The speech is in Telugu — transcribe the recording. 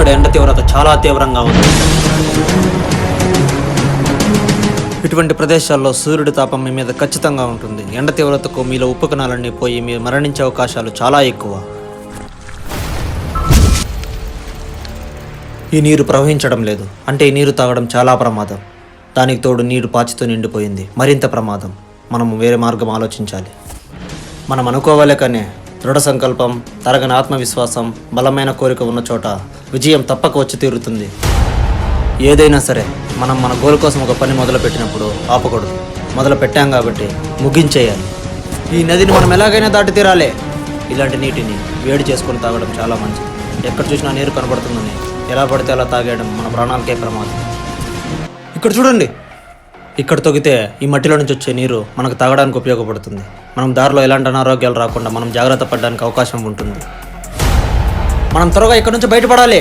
ఇక్కడ ఎండ తీవ్రత చాలా తీవ్రంగా ఉంది. ఇటువంటి ప్రదేశాల్లో సూర్యుడి తాపం మీ మీద ఖచ్చితంగా ఉంటుంది. ఎండ తీవ్రతకు మీలో ఉప్పు కణాలన్నీ పోయి మీరు మరణించే అవకాశాలు చాలా ఎక్కువ. ఈ నీరు ప్రవహించడం లేదు అంటే ఈ నీరు తాగడం చాలా ప్రమాదం. దానికి తోడు నీరు పాచితో నిండిపోయింది, మరింత ప్రమాదం. మనము వేరే మార్గం ఆలోచించాలి. మనం అనుకోవాలే కానీ దృఢ సంకల్పం, తరగని ఆత్మవిశ్వాసం, బలమైన కోరిక ఉన్న చోట విజయం తప్పక వచ్చి తీరుతుంది. ఏదైనా సరే మనం మన గోల్ కోసం ఒక పని మొదలుపెట్టినప్పుడు ఆపకూడదు. మొదలు పెట్టాం కాబట్టి ముగించేయాలి. ఈ నదిని మనం ఎలాగైనా దాటి తీరాలి. ఇలాంటి నీటిని వేడి చేసుకొని తాగడం చాలా మంచిది. ఎక్కడ చూసినా నీరు కనబడుతుందని ఎలా పడితే అలా తాగేయడం మన ప్రాణాలకే ప్రమాదం. ఇక్కడ చూడండి, ఇక్కడ తొగితే ఈ మట్టిలో నుంచి వచ్చే నీరు మనకు తాగడానికి ఉపయోగపడుతుంది. మనం దారిలో ఎలాంటి అనారోగ్యాలు రాకుండా మనం జాగ్రత్త పడడానికి అవకాశం ఉంటుంది. మనం త్వరగా ఇక్కడ నుంచి బయటపడాలి.